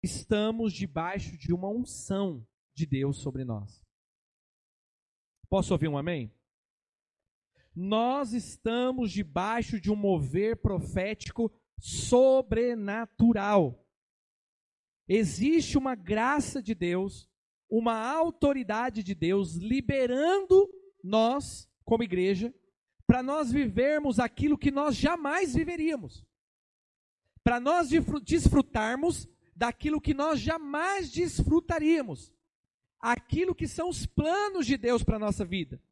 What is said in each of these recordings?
estamos debaixo de uma unção de Deus sobre nós. Posso ouvir um amém? Nós estamos debaixo de um mover profético sobrenatural. Existe uma graça de Deus, uma autoridade de Deus liberando nós, como igreja, para nós vivermos aquilo que nós jamais viveríamos. Para nós desfrutarmos daquilo que nós jamais desfrutaríamos. Aquilo que são os planos de Deus para a nossa vida.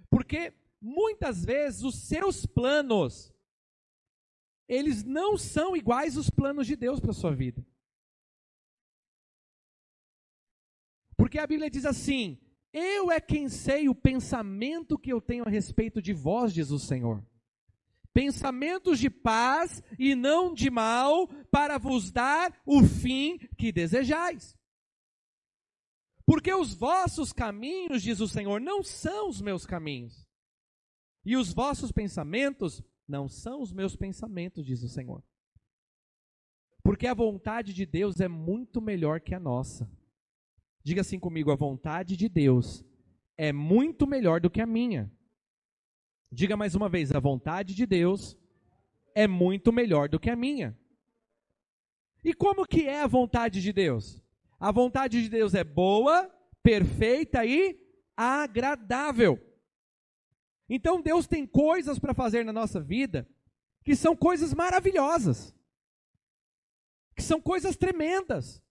Porque muitas vezes os seus planos, eles não são iguais aos planos de Deus para a sua vida. Porque a Bíblia diz assim: eu é quem sei o pensamento que eu tenho a respeito de vós, diz o Senhor. Pensamentos de paz e não de mal, para vos dar o fim que desejais. Porque os vossos caminhos, diz o Senhor, não são os meus caminhos. E os vossos pensamentos não são os meus pensamentos, diz o Senhor. Porque a vontade de Deus é muito melhor que a nossa. Diga assim comigo: a vontade de Deus é muito melhor do que a minha. Diga mais uma vez: a vontade de Deus é muito melhor do que a minha. E como que é a vontade de Deus? A vontade de Deus é boa, perfeita e agradável. Então Deus tem coisas para fazer na nossa vida que são coisas maravilhosas, que são coisas tremendas,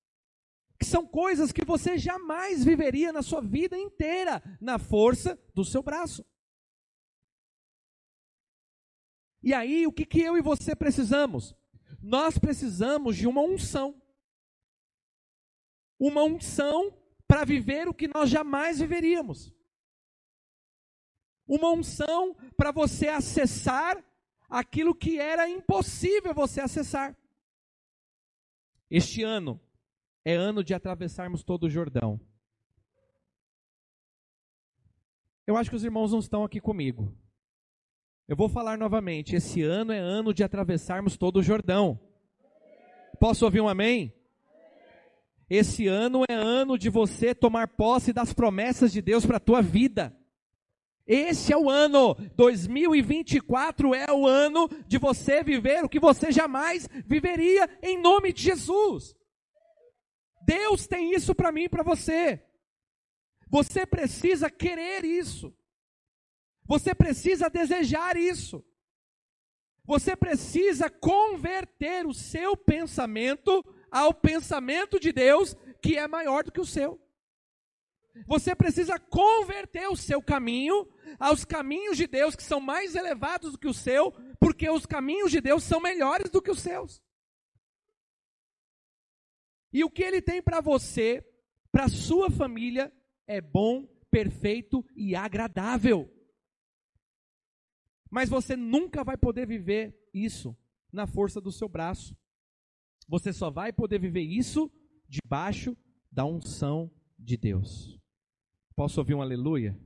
que são coisas que você jamais viveria na sua vida inteira, na força do seu braço. E aí, o que eu e você precisamos? Nós precisamos de uma unção. Uma unção para viver o que nós jamais viveríamos. Uma unção para você acessar aquilo que era impossível você acessar. Este ano é ano de atravessarmos todo o Jordão. Eu acho que os irmãos não estão aqui comigo. Eu vou falar novamente: esse ano é ano de atravessarmos todo o Jordão. Posso ouvir um amém? Esse ano é ano de você tomar posse das promessas de Deus para a tua vida. Esse é o ano, 2024 é o ano de você viver o que você jamais viveria em nome de Jesus. Deus tem isso para mim e para você. Você precisa querer isso. Você precisa desejar isso. Você precisa converter o seu pensamento ao pensamento de Deus, que é maior do que o seu. Você precisa converter o seu caminho aos caminhos de Deus, que são mais elevados do que o seu, porque os caminhos de Deus são melhores do que os seus. E o que Ele tem para você, para a sua família, é bom, perfeito e agradável. Mas você nunca vai poder viver isso na força do seu braço. Você só vai poder viver isso debaixo da unção de Deus. Posso ouvir um aleluia?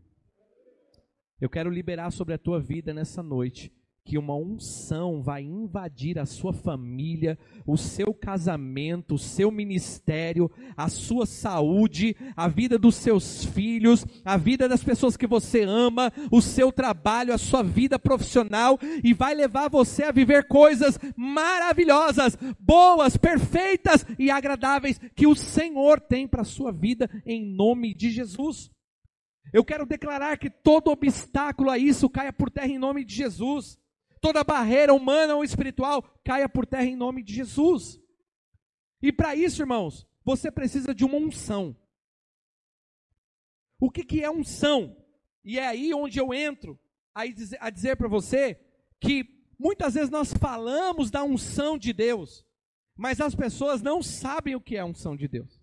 Eu quero liberar sobre a tua vida nessa noite que uma unção vai invadir a sua família, o seu casamento, o seu ministério, a sua saúde, a vida dos seus filhos, a vida das pessoas que você ama, o seu trabalho, a sua vida profissional, e vai levar você a viver coisas maravilhosas, boas, perfeitas e agradáveis que o Senhor tem para a sua vida em nome de Jesus. Eu quero declarar que todo obstáculo a isso caia por terra em nome de Jesus. Toda barreira humana ou espiritual caia por terra em nome de Jesus. E para isso, irmãos, você precisa de uma unção. O que é unção? E é aí onde eu entro a dizer para você que muitas vezes nós falamos da unção de Deus, mas as pessoas não sabem o que é a unção de Deus.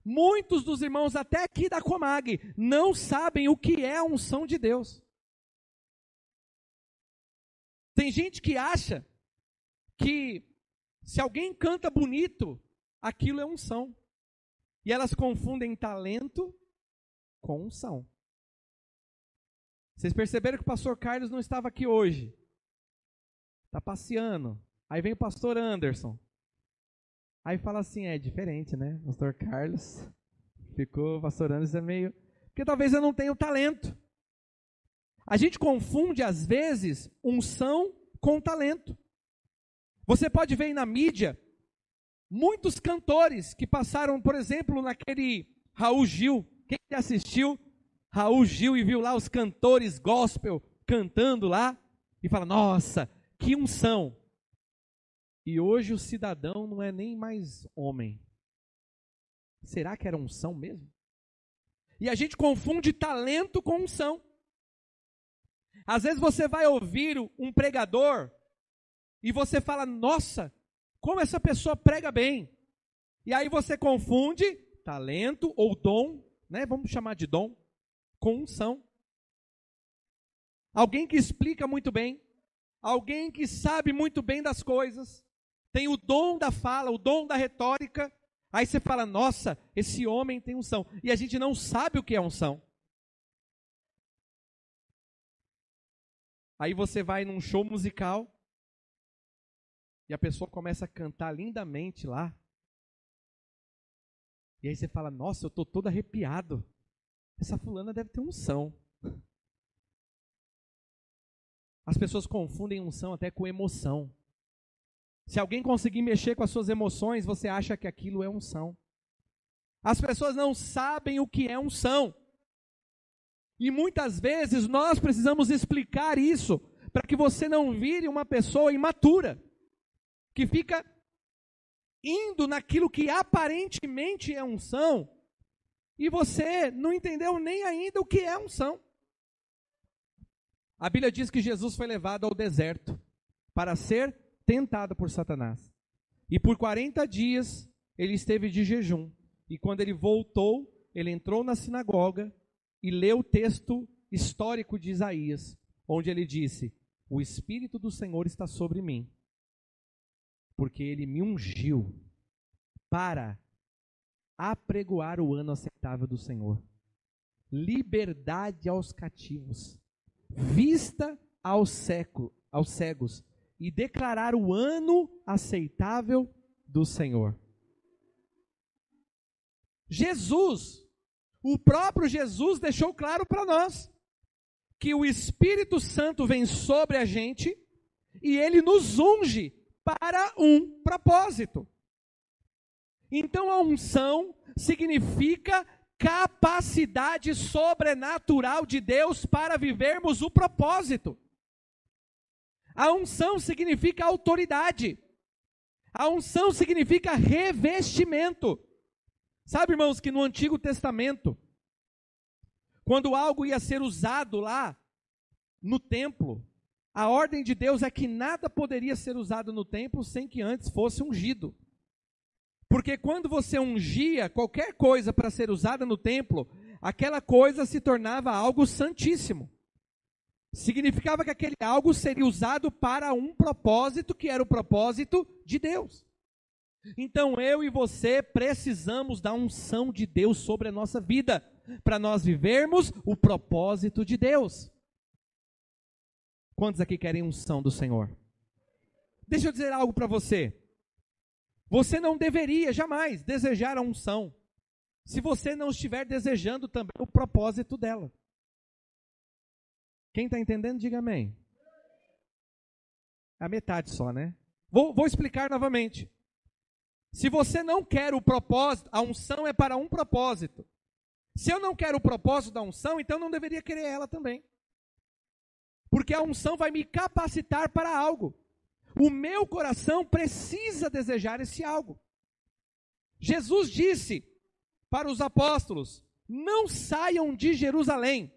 Muitos dos irmãos, até aqui da Comag, não sabem o que é a unção de Deus. Tem gente que acha que se alguém canta bonito, aquilo é unção. E elas confundem talento com unção. Vocês perceberam que o pastor Carlos não estava aqui hoje? Está passeando. Aí vem o pastor Anderson. Aí fala assim, é diferente, né? Pastor Carlos ficou pastorando, isso é meio... Porque talvez eu não tenha o talento. A gente confunde, às vezes, unção com talento. Você pode ver aí na mídia, muitos cantores que passaram, por exemplo, naquele Raul Gil. Quem assistiu Raul Gil e viu lá os cantores gospel cantando lá, e fala, nossa, que unção. E hoje o cidadão não é nem mais homem. Será que era unção mesmo? E a gente confunde talento com unção. Às vezes você vai ouvir um pregador e você fala, nossa, como essa pessoa prega bem. E aí você confunde talento ou dom, né? Vamos chamar de dom, com unção. Alguém que explica muito bem, alguém que sabe muito bem das coisas, tem o dom da fala, o dom da retórica. Aí você fala, nossa, esse homem tem unção. E a gente não sabe o que é unção. Aí você vai num show musical e a pessoa começa a cantar lindamente lá. E aí você fala, nossa, eu estou todo arrepiado. Essa fulana deve ter unção. As pessoas confundem unção até com emoção. Se alguém conseguir mexer com as suas emoções, você acha que aquilo é unção. As pessoas não sabem o que é unção. E muitas vezes nós precisamos explicar isso para que você não vire uma pessoa imatura, que fica indo naquilo que aparentemente é unção, e você não entendeu nem ainda o que é unção. A Bíblia diz que Jesus foi levado ao deserto para ser tentado por Satanás. E por 40 dias ele esteve de jejum. E quando ele voltou, ele entrou na sinagoga e leu o texto histórico de Isaías, onde ele disse, o Espírito do Senhor está sobre mim, porque ele me ungiu para apregoar o ano aceitável do Senhor, liberdade aos cativos, vista aos cegos, e declarar o ano aceitável do Senhor. Jesus, o próprio Jesus deixou claro para nós que o Espírito Santo vem sobre a gente e ele nos unge para um propósito. Então a unção significa capacidade sobrenatural de Deus para vivermos o propósito. A unção significa autoridade. A unção significa revestimento. Sabe, irmãos, que no Antigo Testamento, quando algo ia ser usado lá no templo, a ordem de Deus é que nada poderia ser usado no templo sem que antes fosse ungido. Porque quando você ungia qualquer coisa para ser usada no templo, aquela coisa se tornava algo santíssimo. Significava que aquele algo seria usado para um propósito, que era o propósito de Deus. Então eu e você precisamos da unção de Deus sobre a nossa vida, para nós vivermos o propósito de Deus. Quantos aqui querem unção do Senhor? Deixa eu dizer algo para você. Você não deveria jamais desejar a unção, se você não estiver desejando também o propósito dela. Quem está entendendo, diga amém. A metade só, né? Vou explicar novamente. Se você não quer o propósito, a unção é para um propósito. Se eu não quero o propósito da unção, então não deveria querer ela também. Porque a unção vai me capacitar para algo. O meu coração precisa desejar esse algo. Jesus disse para os apóstolos, não saiam de Jerusalém,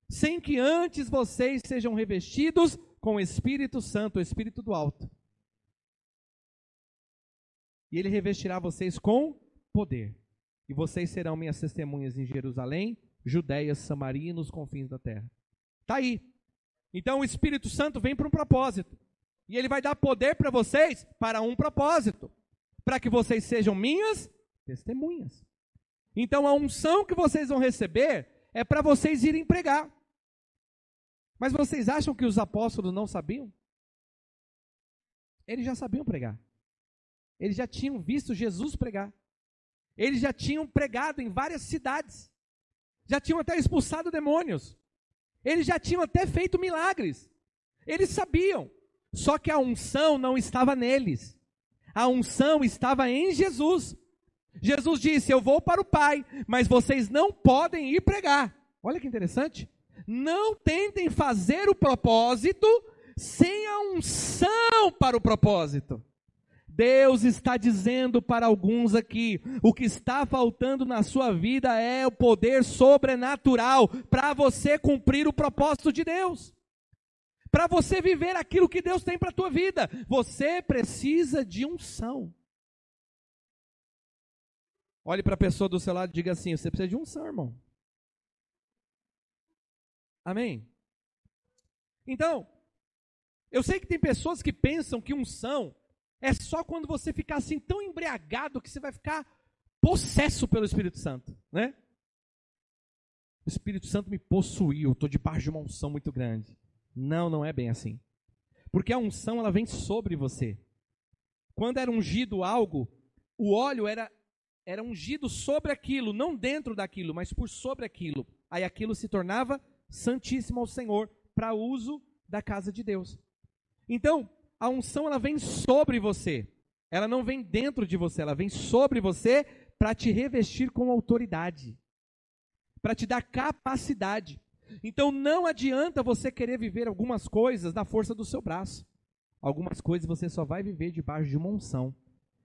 sem que antes vocês sejam revestidos com o Espírito Santo, o Espírito do alto. E ele revestirá vocês com poder. E vocês serão minhas testemunhas em Jerusalém, Judéia, Samaria e nos confins da terra. Está aí. Então o Espírito Santo vem para um propósito. E ele vai dar poder para vocês para um propósito. Para que vocês sejam minhas testemunhas. Então a unção que vocês vão receber é para vocês irem pregar. Mas vocês acham que os apóstolos não sabiam? Eles já sabiam pregar. Eles já tinham visto Jesus pregar. Eles já tinham pregado em várias cidades. Já tinham até expulsado demônios. Eles já tinham até feito milagres. Eles sabiam. Só que a unção não estava neles. A unção estava em Jesus. Jesus disse: eu vou para o Pai, mas vocês não podem ir pregar. Olha que interessante. Não tentem fazer o propósito sem a unção para o propósito. Deus está dizendo para alguns aqui, o que está faltando na sua vida é o poder sobrenatural para você cumprir o propósito de Deus. Para você viver aquilo que Deus tem para a tua vida, você precisa de unção. Olhe para a pessoa do seu lado e diga assim: você precisa de unção, irmão. Amém? Então, eu sei que tem pessoas que pensam que unção é só quando você ficar assim tão embriagado que você vai ficar possesso pelo Espírito Santo, né? O Espírito Santo me possuiu, eu estou debaixo de uma unção muito grande. Não, não é bem assim. Porque a unção, ela vem sobre você. Quando era ungido algo, o óleo era ungido sobre aquilo, não dentro daquilo, mas por sobre aquilo. Aí aquilo se tornava santíssimo ao Senhor, para uso da casa de Deus. Então, a unção, ela vem sobre você. Ela não vem dentro de você, ela vem sobre você para te revestir com autoridade, para te dar capacidade. Então não adianta você querer viver algumas coisas na força do seu braço. Algumas coisas você só vai viver debaixo de uma unção.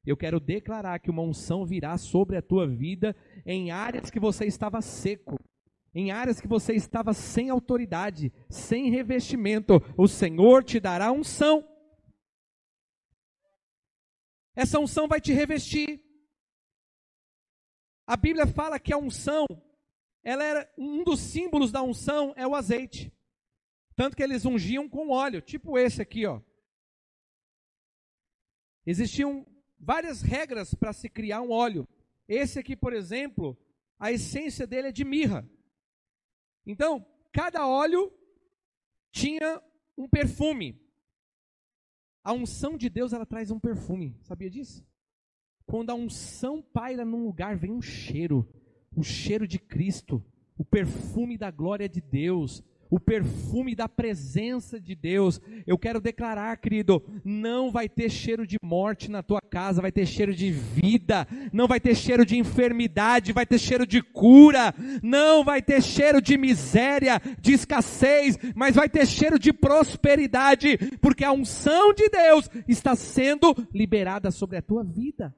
Eu quero declarar que uma unção virá sobre a tua vida em áreas que você estava seco, em áreas que você estava sem autoridade, sem revestimento. O Senhor te dará unção. Essa unção vai te revestir. A Bíblia fala que a unção, ela era um dos símbolos da unção é o azeite. Tanto que eles ungiam com óleo, tipo esse aqui, ó. Existiam várias regras para se criar um óleo. Esse aqui, por exemplo, a essência dele é de mirra. Então, cada óleo tinha um perfume. A unção de Deus, ela traz um perfume. Sabia disso? Quando a unção paira num lugar, vem um cheiro. O cheiro de Cristo. O perfume da glória de Deus. O perfume da presença de Deus. Eu quero declarar, querido, não vai ter cheiro de morte na tua casa, vai ter cheiro de vida, não vai ter cheiro de enfermidade, vai ter cheiro de cura, não vai ter cheiro de miséria, de escassez, mas vai ter cheiro de prosperidade, porque a unção de Deus está sendo liberada sobre a tua vida.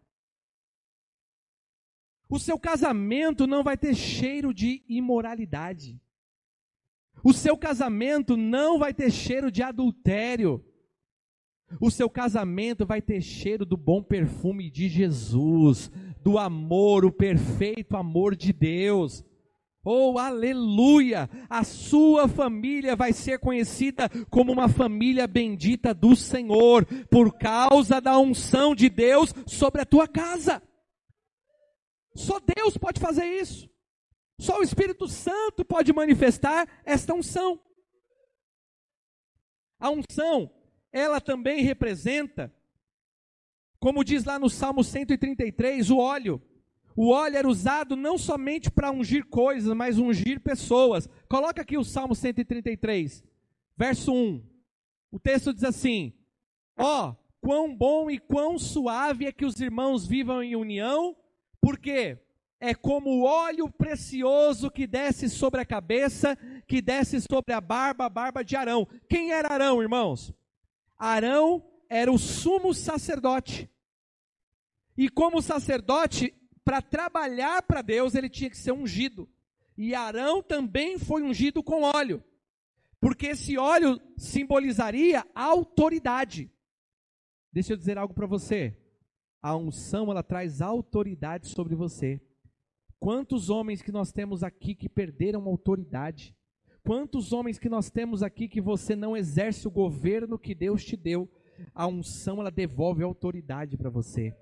O seu casamento não vai ter cheiro de imoralidade. O seu casamento não vai ter cheiro de adultério. O seu casamento vai ter cheiro do bom perfume de Jesus, do amor, o perfeito amor de Deus. Oh, aleluia! A sua família vai ser conhecida como uma família bendita do Senhor, por causa da unção de Deus sobre a tua casa. Só Deus pode fazer isso. Só o Espírito Santo pode manifestar esta unção. A unção, ela também representa, como diz lá no Salmo 133, o óleo. O óleo era usado não somente para ungir coisas, mas ungir pessoas. Coloca aqui o Salmo 133, verso 1. O texto diz assim: ó, quão bom e quão suave é que os irmãos vivam em união, porque é como o óleo precioso que desce sobre a cabeça, que desce sobre a barba de Arão. Quem era Arão, irmãos? Arão era o sumo sacerdote. E como sacerdote, para trabalhar para Deus, ele tinha que ser ungido. E Arão também foi ungido com óleo, porque esse óleo simbolizaria a autoridade. Deixa eu dizer algo para você. A unção, ela traz autoridade sobre você. Quantos homens que nós temos aqui que perderam autoridade? Quantos homens que nós temos aqui que você não exerce o governo que Deus te deu? A unção, ela devolve a autoridade para você.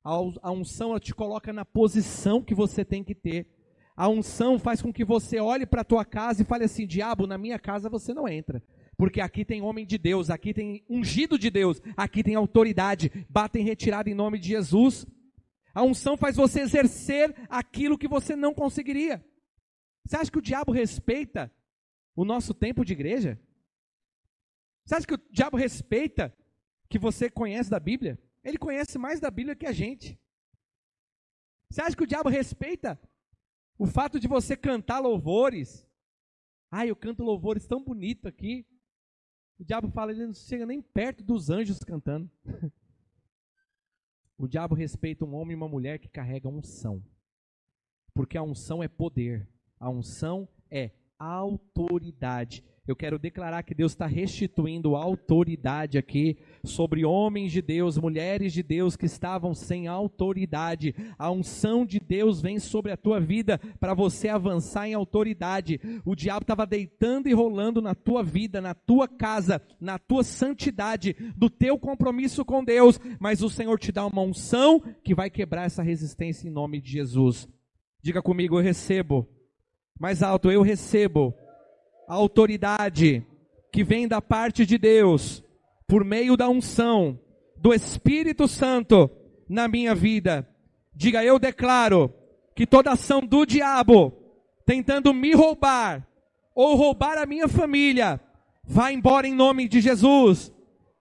A unção, ela te coloca na posição que você tem que ter. A unção faz com que você olhe para a tua casa e fale assim: diabo, na minha casa você não entra. Porque aqui tem homem de Deus, aqui tem ungido de Deus, aqui tem autoridade. Bata em retirada em nome de Jesus. A unção faz você exercer aquilo que você não conseguiria. Você acha que o diabo respeita o nosso tempo de igreja? Você acha que o diabo respeita que você conhece da Bíblia? Ele conhece mais da Bíblia que a gente. Você acha que o diabo respeita o fato de você cantar louvores? Eu canto louvores tão bonito aqui. O diabo fala, ele não chega nem perto dos anjos cantando. O diabo respeita um homem e uma mulher que carrega unção. Porque a unção é poder. A unção é autoridade. Eu quero declarar que Deus está restituindo autoridade aqui sobre homens de Deus, mulheres de Deus que estavam sem autoridade. A unção de Deus vem sobre a tua vida para você avançar em autoridade. O diabo estava deitando e rolando na tua vida, na tua casa, na tua santidade, do teu compromisso com Deus. Mas o Senhor te dá uma unção que vai quebrar essa resistência em nome de Jesus. Diga comigo, eu recebo. Mais alto, eu recebo a autoridade que vem da parte de Deus, por meio da unção do Espírito Santo na minha vida. Diga, eu declaro que toda ação do diabo tentando me roubar ou roubar a minha família, vai embora em nome de Jesus.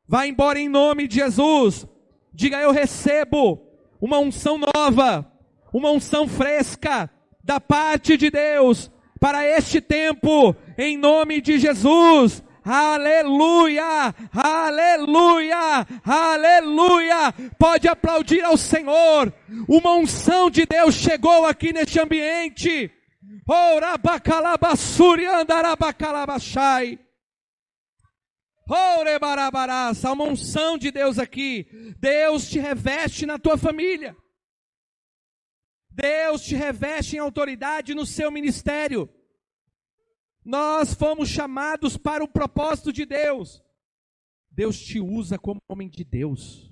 Vai embora em nome de Jesus. Diga, eu recebo uma unção nova, uma unção fresca da parte de Deus para este tempo, em nome de Jesus. Aleluia, aleluia, aleluia. Pode aplaudir ao Senhor. Uma unção de Deus chegou aqui neste ambiente. Há uma unção de Deus aqui. Deus te reveste na tua família. Deus te reveste em autoridade no seu ministério. Nós fomos chamados para o propósito de Deus. Deus te usa como homem de Deus.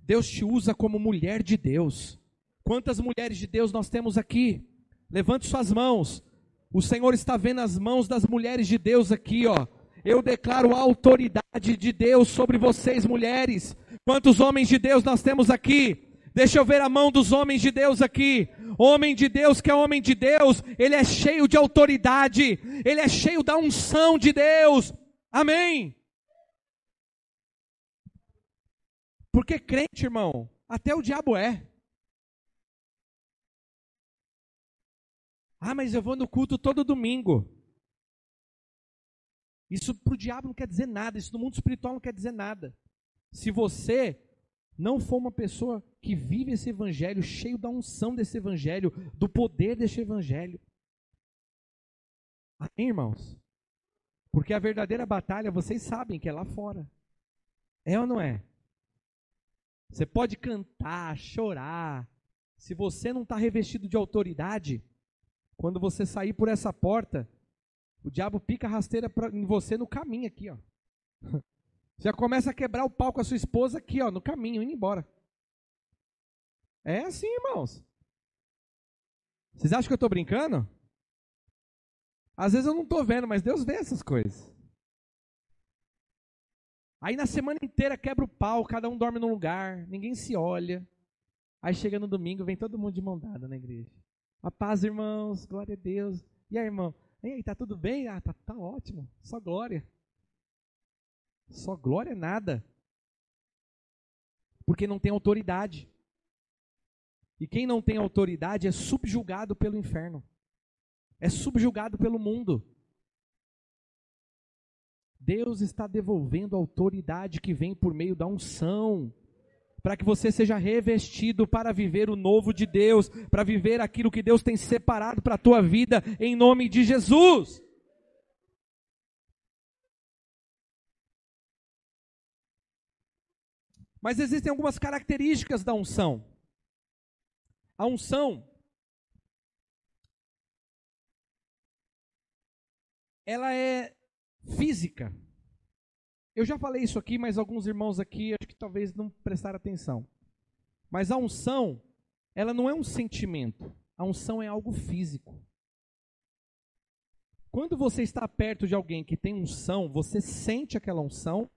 Deus te usa como mulher de Deus. Quantas mulheres de Deus nós temos aqui? Levante suas mãos. O Senhor está vendo as mãos das mulheres de Deus aqui, ó. Eu declaro a autoridade de Deus sobre vocês, mulheres. Quantos homens de Deus nós temos aqui? Deixa eu ver a mão dos homens de Deus aqui. Homem de Deus que é homem de Deus, ele é cheio de autoridade, ele é cheio da unção de Deus. Amém? Porque crente, irmão, até o diabo é. Mas eu vou no culto todo domingo. Isso para o diabo não quer dizer nada, isso no mundo espiritual não quer dizer nada. Se você não for uma pessoa que vive esse evangelho, cheio da unção desse evangelho, do poder desse evangelho. Amém, irmãos? Porque a verdadeira batalha, vocês sabem que é lá fora. É ou não é? Você pode cantar, chorar. Se você não está revestido de autoridade, quando você sair por essa porta, o diabo pica a rasteira em você no caminho aqui, ó. Já começa a quebrar o pau com a sua esposa aqui, ó, no caminho, indo embora. É assim, irmãos. Vocês acham que eu estou brincando? Às vezes eu não estou vendo, mas Deus vê essas coisas. Aí na semana inteira quebra o pau, cada um dorme num lugar, ninguém se olha. Aí chega no domingo, vem todo mundo de mão dada na igreja. A paz, irmãos, glória a Deus. E aí, irmão? E aí, tá tudo bem? Tá ótimo, só glória. Só glória nada. Porque não tem autoridade. E quem não tem autoridade é subjugado pelo inferno. É subjugado pelo mundo. Deus está devolvendo a autoridade que vem por meio da unção. Para que você seja revestido para viver o novo de Deus. Para viver aquilo que Deus tem separado para a tua vida. Em nome de Jesus. Mas existem algumas características da unção. A unção, ela é física. Eu já falei isso aqui, mas alguns irmãos aqui acho que talvez não prestaram atenção. Mas a unção, ela não é um sentimento. A unção é algo físico. Quando você está perto de alguém que tem unção, você sente aquela unção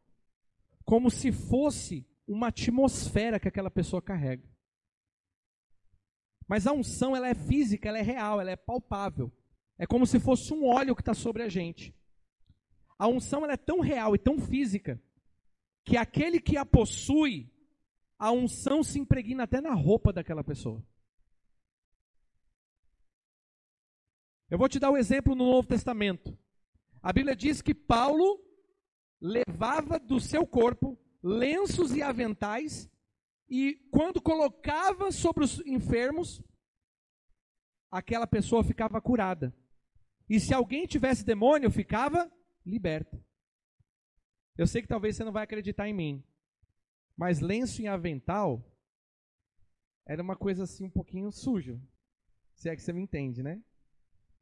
como se fosse uma atmosfera que aquela pessoa carrega. Mas a unção, ela é física, ela é real, ela é palpável. É como se fosse um óleo que está sobre a gente. A unção, ela é tão real e tão física que aquele que a possui, a unção se impregna até na roupa daquela pessoa. Eu vou te dar um exemplo no Novo Testamento. A Bíblia diz que Paulo levava do seu corpo lenços e aventais, e quando colocava sobre os enfermos, aquela pessoa ficava curada. E se alguém tivesse demônio, ficava liberta. Eu sei que talvez você não vai acreditar em mim, mas lenço e avental era uma coisa assim um pouquinho sujo. Se é que você me entende, né?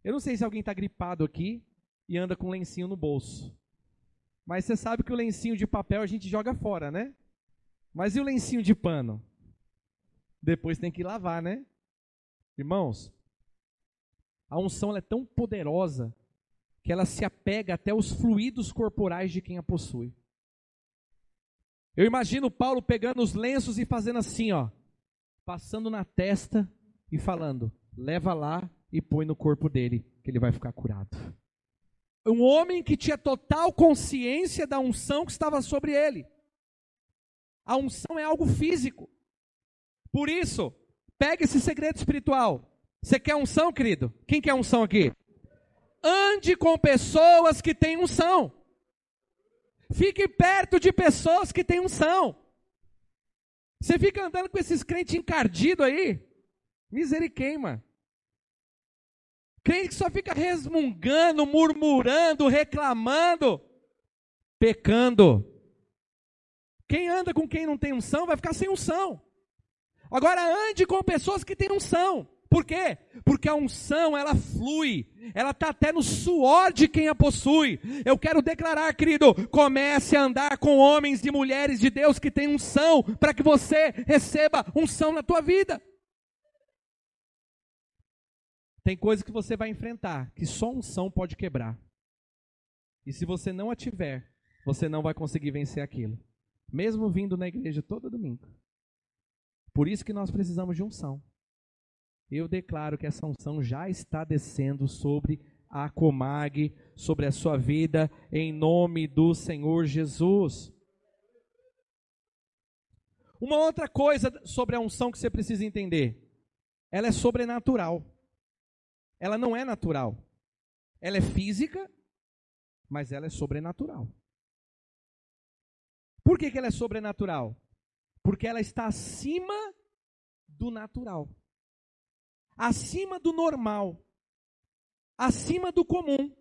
Eu não sei se alguém está gripado aqui e anda com um lencinho no bolso. Mas você sabe que o lencinho de papel a gente joga fora, né? Mas e o lencinho de pano? Depois tem que lavar, né? Irmãos, a unção ela é tão poderosa que ela se apega até os fluidos corporais de quem a possui. Eu imagino Paulo pegando os lenços e fazendo assim, ó, passando na testa e falando, leva lá e põe no corpo dele, que ele vai ficar curado. Um homem que tinha total consciência da unção que estava sobre ele. A unção é algo físico. Por isso, pega esse segredo espiritual. Você quer unção, querido? Quem quer unção aqui? Ande com pessoas que têm unção. Fique perto de pessoas que têm unção. Você fica andando com esses crentes encardidos aí? Misericórdia. Crente que só fica resmungando, murmurando, reclamando, pecando. Quem anda com quem não tem unção vai ficar sem unção. Agora ande com pessoas que têm unção. Por quê? Porque a unção, ela flui. Ela está até no suor de quem a possui. Eu quero declarar, querido, comece a andar com homens e mulheres de Deus que têm unção, para que você receba unção na tua vida. Tem coisas que você vai enfrentar, que só unção pode quebrar. E se você não a tiver, você não vai conseguir vencer aquilo. Mesmo vindo na igreja todo domingo. Por isso que nós precisamos de unção. Eu declaro que essa unção já está descendo sobre a Comag, sobre a sua vida, em nome do Senhor Jesus. Uma outra coisa sobre a unção que você precisa entender. Ela é sobrenatural. Ela não é natural. Ela é física, mas ela é sobrenatural. Por que ela é sobrenatural? Porque ela está acima do natural. Acima do normal. Acima do comum.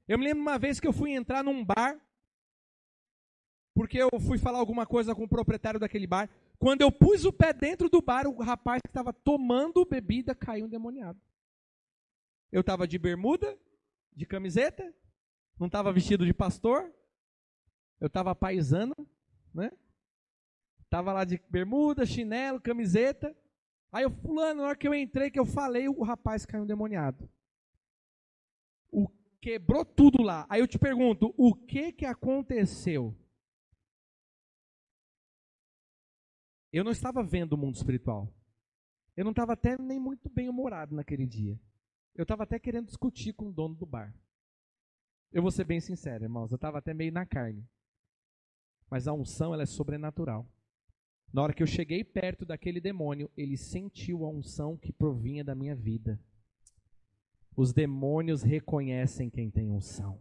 Eu me lembro uma vez que eu fui entrar num bar, porque eu fui falar alguma coisa com o proprietário daquele bar. Quando eu pus o pé dentro do bar, o rapaz que estava tomando bebida caiu endemoniado. Eu estava de bermuda, de camiseta, não estava vestido de pastor, eu estava paisano, né? Estava lá de bermuda, chinelo, camiseta. Aí eu fulano, na hora que eu entrei, que eu falei, o rapaz caiu endemoniado. Quebrou tudo lá. Aí eu te pergunto, o que aconteceu? Eu não estava vendo o mundo espiritual. Eu não estava até nem muito bem humorado naquele dia. Eu estava até querendo discutir com o dono do bar. Eu vou ser bem sincero, irmãos. Eu estava até meio na carne. Mas a unção, ela é sobrenatural. Na hora que eu cheguei perto daquele demônio, ele sentiu a unção que provinha da minha vida. Os demônios reconhecem quem tem unção.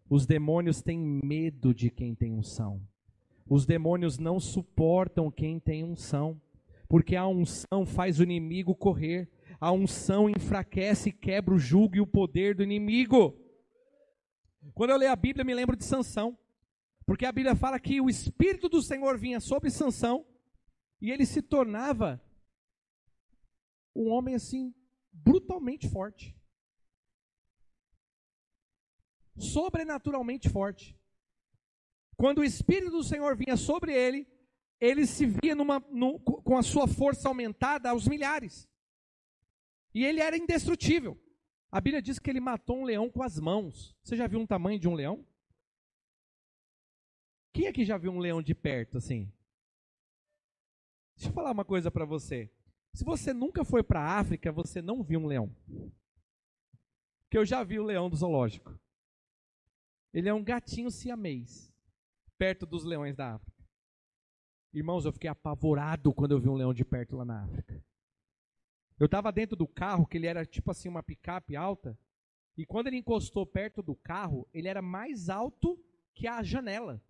Os demônios têm medo de quem tem unção. Os demônios não suportam quem tem unção, porque a unção faz o inimigo correr. A unção enfraquece e quebra o jugo e o poder do inimigo. Quando eu leio a Bíblia, me lembro de Sansão. Porque a Bíblia fala que o Espírito do Senhor vinha sobre Sansão e ele se tornava um homem assim, brutalmente forte. Sobrenaturalmente forte. Quando o Espírito do Senhor vinha sobre ele, ele se via com a sua força aumentada aos milhares. E ele era indestrutível. A Bíblia diz que ele matou um leão com as mãos. Você já viu um tamanho de um leão? Quem aqui já viu um leão de perto, assim? Deixa eu falar uma coisa para você. Se você nunca foi para a África, você não viu um leão. Porque eu já vi o leão do zoológico. Ele é um gatinho siamês, perto dos leões da África. Irmãos, eu fiquei apavorado quando eu vi um leão de perto lá na África. Eu estava dentro do carro, que ele era tipo assim uma picape alta, e quando ele encostou perto do carro, ele era mais alto que a janela.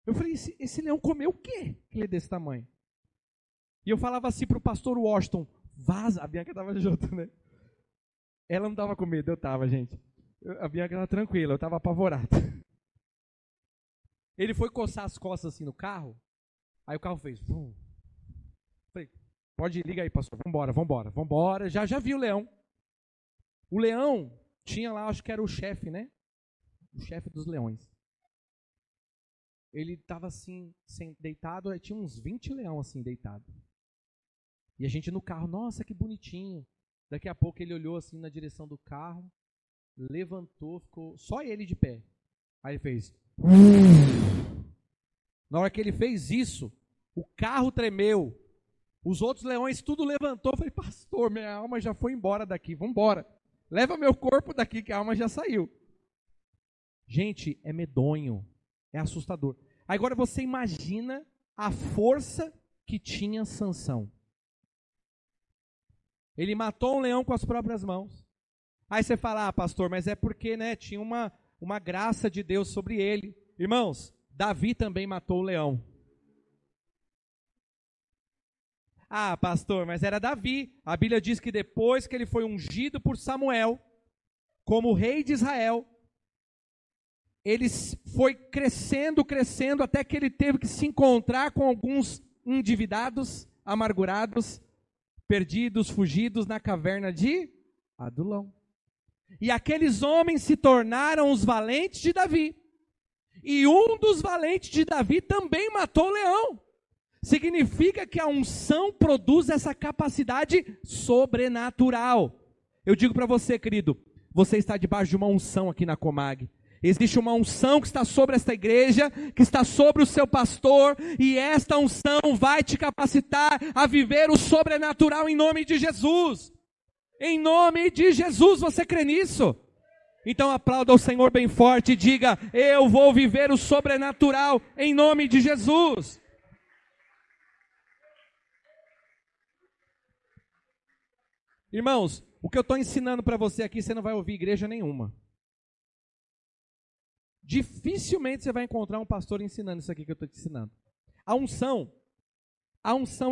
Eu falei, esse leão comeu o quê? Que ele é desse tamanho. E eu falava assim para o pastor Washington, vaza. A Bianca estava junto, né? Ela não estava com medo, eu estava, gente. A Bianca estava tranquila, eu estava apavorado. Ele foi coçar as costas assim no carro, aí o carro fez. Vum. Falei, pode ir, liga aí, pastor, vambora. Já vi o leão. O leão tinha lá, acho que era o chefe, né? O chefe dos leões. Ele estava assim, deitado, aí tinha uns 20 leão assim, deitado. E a gente no carro, nossa, que bonitinho. Daqui a pouco ele olhou assim na direção do carro, levantou, ficou só ele de pé. Aí ele fez. Na hora que ele fez isso, o carro tremeu. Os outros leões tudo levantou. Eu falei, pastor, minha alma já foi embora daqui, vamos embora. Leva meu corpo daqui que a alma já saiu. Gente, é medonho, é assustador. Agora você imagina a força que tinha Sansão. Ele matou um leão com as próprias mãos. Aí você fala, pastor, mas é porque tinha uma graça de Deus sobre ele. Irmãos, Davi também matou o leão. Pastor, mas era Davi. A Bíblia diz que depois que ele foi ungido por Samuel, como rei de Israel, ele foi crescendo, até que ele teve que se encontrar com alguns endividados, amargurados, perdidos, fugidos na caverna de Adulão. E aqueles homens se tornaram os valentes de Davi. E um dos valentes de Davi também matou o leão. Significa que a unção produz essa capacidade sobrenatural. Eu digo para você, querido, você está debaixo de uma unção aqui na Comag. Existe uma unção que está sobre esta igreja, que está sobre o seu pastor, e esta unção vai te capacitar a viver o sobrenatural em nome de Jesus. Em nome de Jesus, você crê nisso? Então aplauda o Senhor bem forte e diga, eu vou viver o sobrenatural em nome de Jesus. Irmãos, o que eu estou ensinando para você aqui, você não vai ouvir igreja nenhuma. Dificilmente você vai encontrar um pastor ensinando isso aqui que eu estou te ensinando. A unção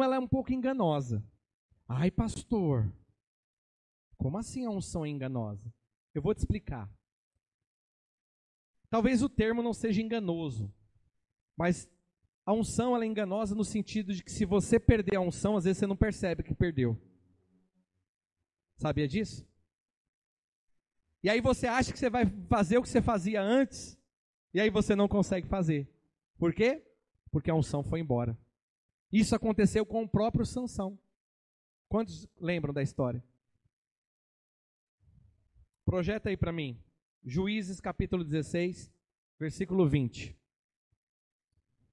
ela é um pouco enganosa. Ai, pastor, como assim a unção é enganosa? Eu vou te explicar. Talvez o termo não seja enganoso, mas a unção ela é enganosa no sentido de que se você perder a unção, às vezes você não percebe que perdeu. Sabia disso? E aí você acha que você vai fazer o que você fazia antes, e aí você não consegue fazer. Por quê? Porque a unção foi embora. Isso aconteceu com o próprio Sansão. Quantos lembram da história? Projeta aí para mim. Juízes capítulo 16, versículo 20.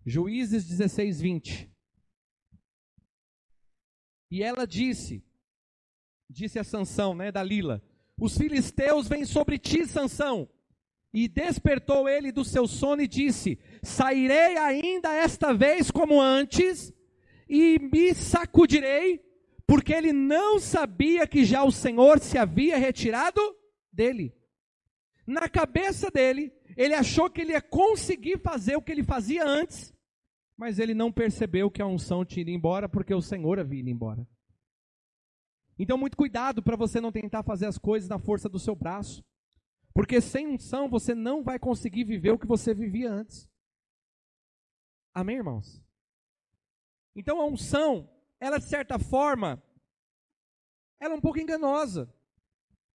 Juízes 16, 20. E ela disse a Sansão, Dalila, os filisteus vêm sobre ti, Sansão. E despertou ele do seu sono e disse, sairei ainda esta vez como antes, e me sacudirei, porque ele não sabia que já o Senhor se havia retirado dele. Na cabeça dele, ele achou que ele ia conseguir fazer o que ele fazia antes, mas ele não percebeu que a unção tinha ido embora, porque o Senhor havia ido embora. Então, muito cuidado para você não tentar fazer as coisas na força do seu braço. Porque sem unção você não vai conseguir viver o que você vivia antes. Amém, irmãos? Então a unção, ela de certa forma, ela é um pouco enganosa.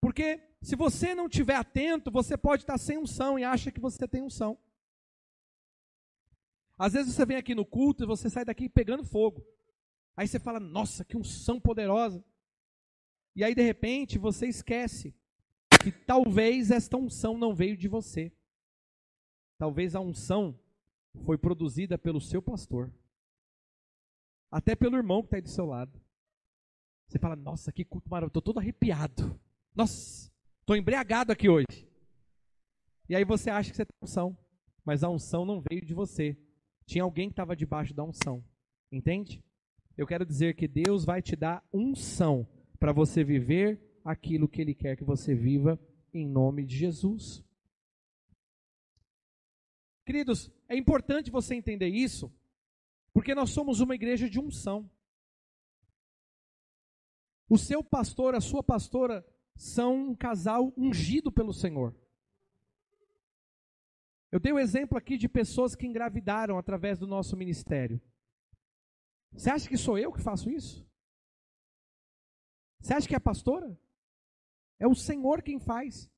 Porque se você não estiver atento, você pode estar sem unção e acha que você tem unção. Às vezes você vem aqui no culto e você sai daqui pegando fogo. Aí você fala, nossa, que unção poderosa. E aí de repente você esquece que talvez esta unção não veio de você. Talvez a unção foi produzida pelo seu pastor. Até pelo irmão que está aí do seu lado. Você fala, nossa, que culto maravilhoso, estou todo arrepiado. Nossa, estou embriagado aqui hoje. E aí você acha que você tem unção, mas a unção não veio de você. Tinha alguém que estava debaixo da unção. Entende? Eu quero dizer que Deus vai te dar unção para você viver aquilo que Ele quer que você viva em nome de Jesus. Queridos, é importante você entender isso, porque nós somos uma igreja de unção. O seu pastor, a sua pastora, são um casal ungido pelo Senhor. Eu dei o exemplo aqui de pessoas que engravidaram através do nosso ministério. Você acha que sou eu que faço isso? Você acha que é a pastora? É o Senhor quem faz.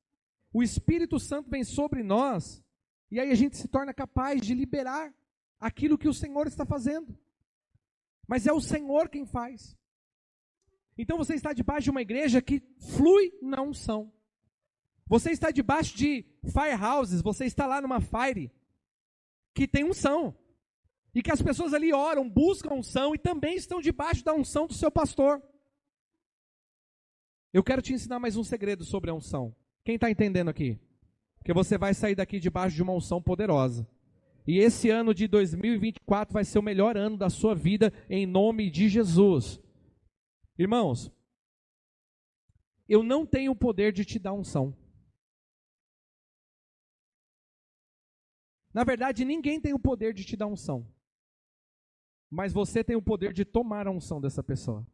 O Espírito Santo vem sobre nós, e aí a gente se torna capaz de liberar aquilo que o Senhor está fazendo. Mas é o Senhor quem faz. Então você está debaixo de uma igreja que flui na unção. Você está debaixo de firehouses, você está lá numa fire que tem unção. E que as pessoas ali oram, buscam unção e também estão debaixo da unção do seu pastor. Eu quero te ensinar mais um segredo sobre a unção. Quem está entendendo aqui? Porque você vai sair daqui debaixo de uma unção poderosa. E esse ano de 2024 vai ser o melhor ano da sua vida em nome de Jesus. Irmãos, eu não tenho o poder de te dar unção. Na verdade, ninguém tem o poder de te dar unção. Mas você tem o poder de tomar a unção dessa pessoa.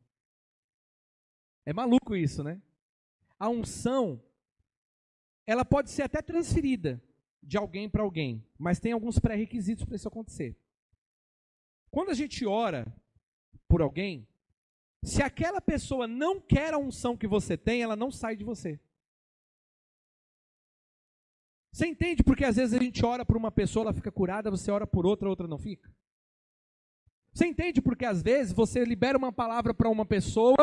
É maluco isso, né? A unção, ela pode ser até transferida de alguém para alguém, mas tem alguns pré-requisitos para isso acontecer. Quando a gente ora por alguém, se aquela pessoa não quer a unção que você tem, ela não sai de você. Você entende porque às vezes a gente ora por uma pessoa, ela fica curada, você ora por outra, a outra não fica? Você entende porque às vezes você libera uma palavra para uma pessoa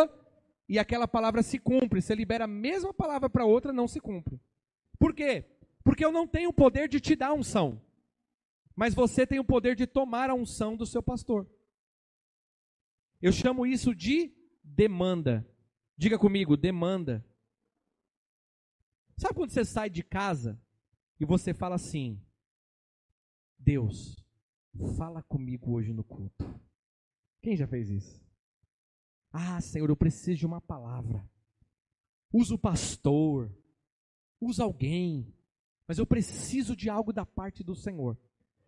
e aquela palavra se cumpre, você libera a mesma palavra para outra, não se cumpre. Por quê? Porque eu não tenho o poder de te dar a unção, mas você tem o poder de tomar a unção do seu pastor. Eu chamo isso de demanda. Diga comigo, demanda. Sabe quando você sai de casa e você fala assim, Deus, fala comigo hoje no culto. Quem já fez isso? Ah, Senhor, eu preciso de uma palavra. Usa o pastor, usa alguém, mas eu preciso de algo da parte do Senhor.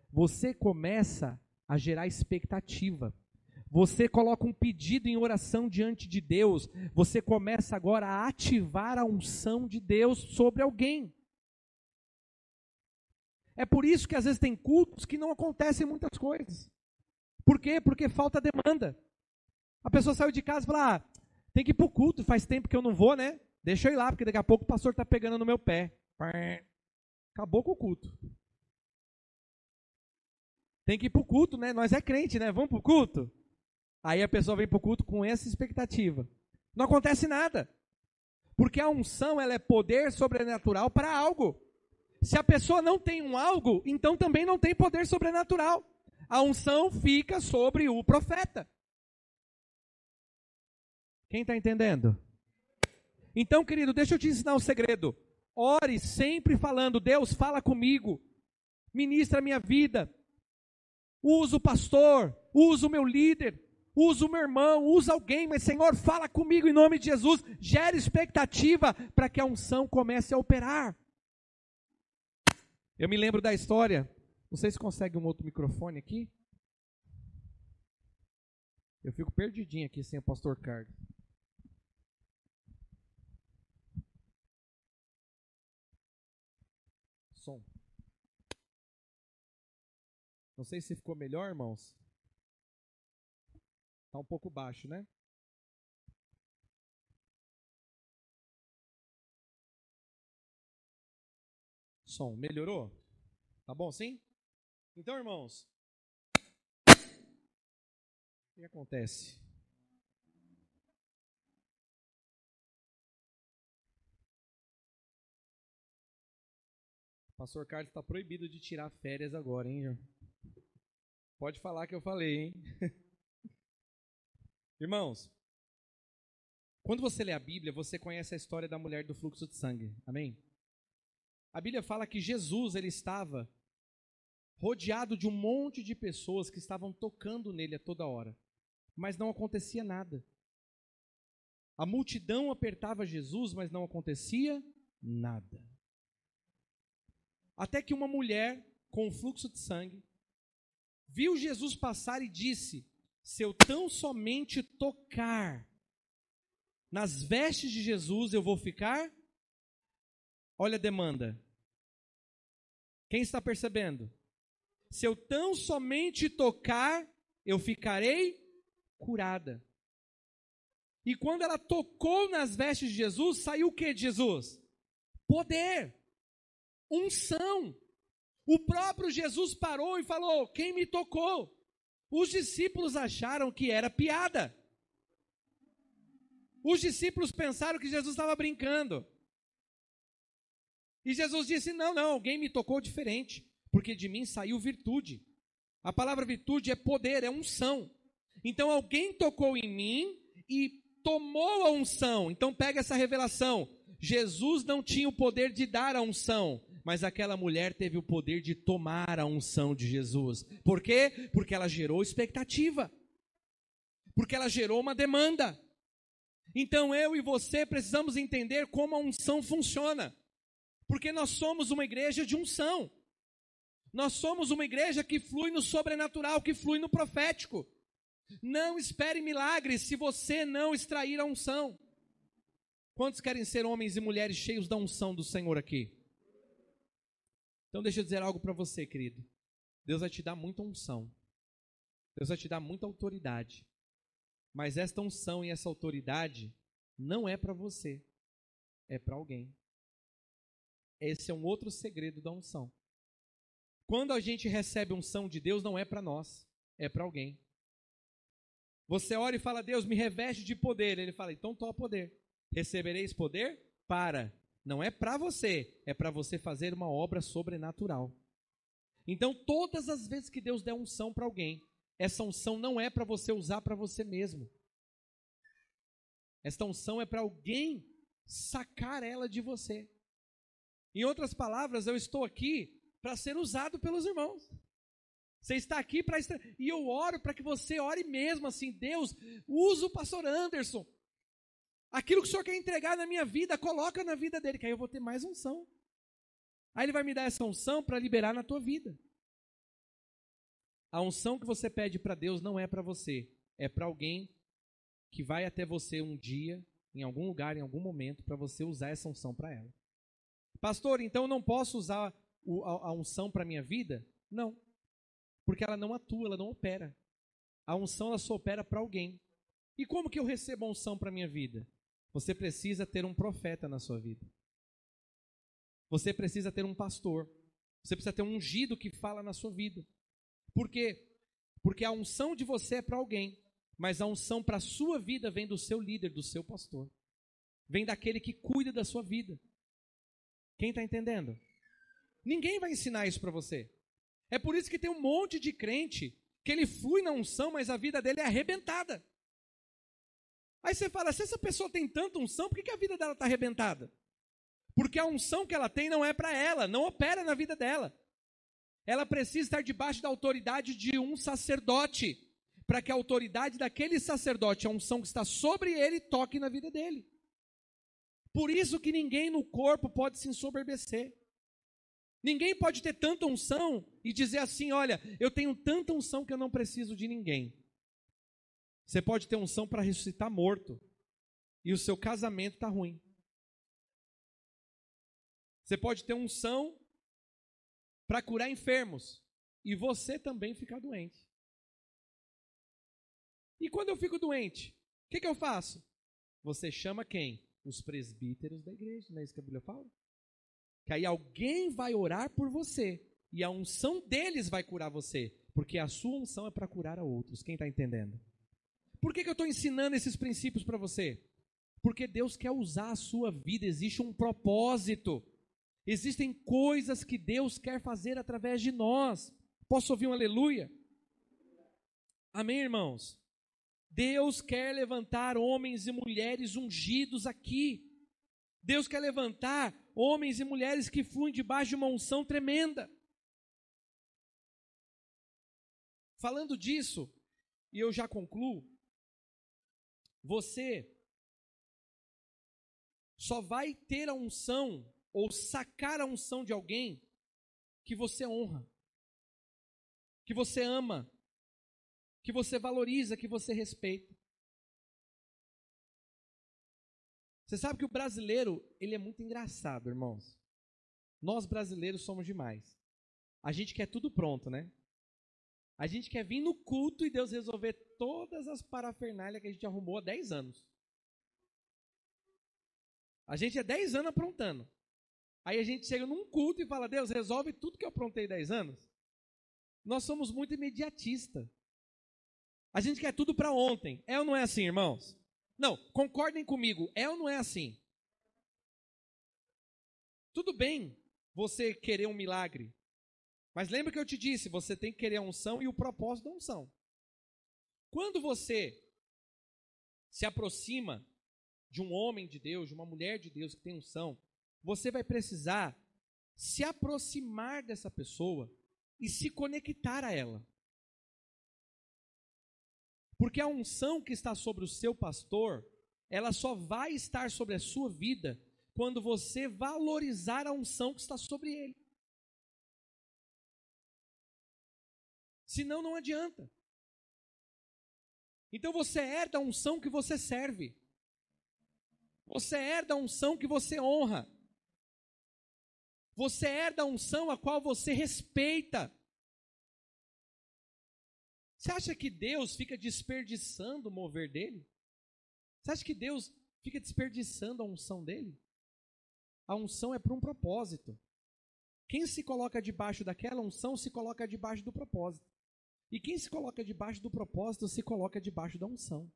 Você começa a gerar expectativa. Você coloca um pedido em oração diante de Deus. Você começa agora a ativar a unção de Deus sobre alguém. É por isso que às vezes tem cultos que não acontecem muitas coisas. Por quê? Porque falta demanda. A pessoa saiu de casa e fala, tem que ir para o culto, faz tempo que eu não vou, né? Deixa eu ir lá, porque daqui a pouco o pastor está pegando no meu pé. Acabou com o culto. Tem que ir para o culto, né? Nós é crente, né? Vamos para o culto? Aí a pessoa vem para o culto com essa expectativa. Não acontece nada. Porque a unção, ela é poder sobrenatural para algo. Se a pessoa não tem um algo, então também não tem poder sobrenatural. A unção fica sobre o profeta. Quem está entendendo? Então, querido, deixa eu te ensinar um segredo. Ore sempre falando, Deus, fala comigo. Ministra a minha vida. Usa o pastor, usa o meu líder, usa o meu irmão, usa alguém, mas Senhor, fala comigo em nome de Jesus. Gere expectativa para que a unção comece a operar. Eu me lembro da história. Não sei se consegue um outro microfone aqui. Eu fico perdidinho aqui sem o pastor Carlos. Som. Não sei se ficou melhor, irmãos. Está um pouco baixo, né? Som, melhorou? Tá bom, sim? Então, irmãos, o que acontece? O pastor Carlos está proibido de tirar férias agora, hein? Pode falar que eu falei, hein? Irmãos, quando você lê a Bíblia, você conhece a história da mulher do fluxo de sangue, amém? A Bíblia fala que Jesus, ele estava rodeado de um monte de pessoas que estavam tocando nele a toda hora, mas não acontecia nada. A multidão apertava Jesus, mas não acontecia nada. Até que uma mulher com fluxo de sangue viu Jesus passar e disse: se eu tão somente tocar nas vestes de Jesus, eu vou ficar... Olha a demanda. Quem está percebendo? Se eu tão somente tocar, eu ficarei curada. E quando ela tocou nas vestes de Jesus, saiu o que de Jesus? Poder, unção. O próprio Jesus parou e falou: quem me tocou? Os discípulos acharam que era piada. Os discípulos pensaram que Jesus estava brincando. E Jesus disse: não, alguém me tocou diferente, porque de mim saiu virtude. A palavra virtude é poder, é unção. Então alguém tocou em mim e tomou a unção. Então pega essa revelação. Jesus não tinha o poder de dar a unção, mas aquela mulher teve o poder de tomar a unção de Jesus. Por quê? Porque ela gerou expectativa. Porque ela gerou uma demanda. Então eu e você precisamos entender como a unção funciona. Porque nós somos uma igreja de unção. Nós somos uma igreja que flui no sobrenatural, que flui no profético. Não espere milagres se você não extrair a unção. Quantos querem ser homens e mulheres cheios da unção do Senhor aqui? Então deixa eu dizer algo para você, querido. Deus vai te dar muita unção. Deus vai te dar muita autoridade. Mas esta unção e essa autoridade não é para você, é para alguém. Esse é um outro segredo da unção. Quando a gente recebe unção de Deus, não é para nós, é para alguém. Você ora e fala: Deus, me reveste de poder. Ele fala: então toma poder. Recebereis poder para. Não é para você, é para você fazer uma obra sobrenatural. Então, todas as vezes que Deus der unção para alguém, essa unção não é para você usar para você mesmo. Esta unção é para alguém sacar ela de você. Em outras palavras, eu estou aqui para ser usado pelos irmãos. Você está aqui para... E eu oro para que você ore mesmo assim: Deus, usa o pastor Anderson. Aquilo que o Senhor quer entregar na minha vida, coloca na vida dele, que aí eu vou ter mais unção. Aí ele vai me dar essa unção para liberar na tua vida. A unção que você pede para Deus não é para você, é para alguém que vai até você um dia, em algum lugar, em algum momento, para você usar essa unção para ela. Pastor, então eu não posso usar a unção para a minha vida? Não, porque ela não atua, ela não opera. A unção ela só opera para alguém. E como que eu recebo a unção para a minha vida? Você precisa ter um profeta na sua vida. Você precisa ter um pastor. Você precisa ter um ungido que fala na sua vida. Por quê? Porque a unção de você é para alguém, mas a unção para a sua vida vem do seu líder, do seu pastor. Vem daquele que cuida da sua vida. Quem está entendendo? Ninguém vai ensinar isso para você. É por isso que tem um monte de crente que ele flui na unção, mas a vida dele é arrebentada. Aí você fala: se essa pessoa tem tanta unção, por que a vida dela está arrebentada? Porque a unção que ela tem não é para ela, não opera na vida dela. Ela precisa estar debaixo da autoridade de um sacerdote, para que a autoridade daquele sacerdote, a unção que está sobre ele, toque na vida dele. Por isso que ninguém no corpo pode se ensoberbecer. Ninguém pode ter tanta unção e dizer assim: olha, eu tenho tanta unção que eu não preciso de ninguém. Você pode ter unção para ressuscitar morto e o seu casamento está ruim. Você pode ter unção para curar enfermos e você também ficar doente. E quando eu fico doente, o que eu faço? Você chama quem? Os presbíteros da igreja, não é isso que a Bíblia fala? Que aí alguém vai orar por você e a unção deles vai curar você, porque a sua unção é para curar a outros. Quem está entendendo? Por que eu estou ensinando esses princípios para você? Porque Deus quer usar a sua vida, existe um propósito. Existem coisas que Deus quer fazer através de nós. Posso ouvir um aleluia? Amém, irmãos? Deus quer levantar homens e mulheres ungidos aqui. Deus quer levantar homens e mulheres que fluem debaixo de uma unção tremenda. Falando disso, e eu já concluo, você só vai ter a unção ou sacar a unção de alguém que você honra, que você ama, que você valoriza, que você respeita. Você sabe que o brasileiro, ele é muito engraçado, irmãos. Nós brasileiros somos demais. A gente quer tudo pronto, né? A gente quer vir no culto e Deus resolver todas as parafernálias que a gente arrumou há 10 anos. A gente é 10 anos aprontando. Aí a gente chega num culto e fala, Deus, resolve tudo que eu aprontei 10 anos. Nós somos muito imediatistas. A gente quer tudo para ontem. É ou não é assim, irmãos? Não, concordem comigo. É ou não é assim? Tudo bem você querer um milagre. Mas lembra que eu te disse, você tem que querer a unção e o propósito da unção. Quando você se aproxima de um homem de Deus, de uma mulher de Deus que tem unção, você vai precisar se aproximar dessa pessoa e se conectar a ela. Porque a unção que está sobre o seu pastor, ela só vai estar sobre a sua vida quando você valorizar a unção que está sobre ele. Senão não adianta. Então você herda a unção que você serve. Você herda a unção que você honra. Você herda a unção a qual você respeita. Você acha que Deus fica desperdiçando o mover dele? Você acha que Deus fica desperdiçando a unção dele? A unção é para um propósito. Quem se coloca debaixo daquela unção se coloca debaixo do propósito. E quem se coloca debaixo do propósito se coloca debaixo da unção.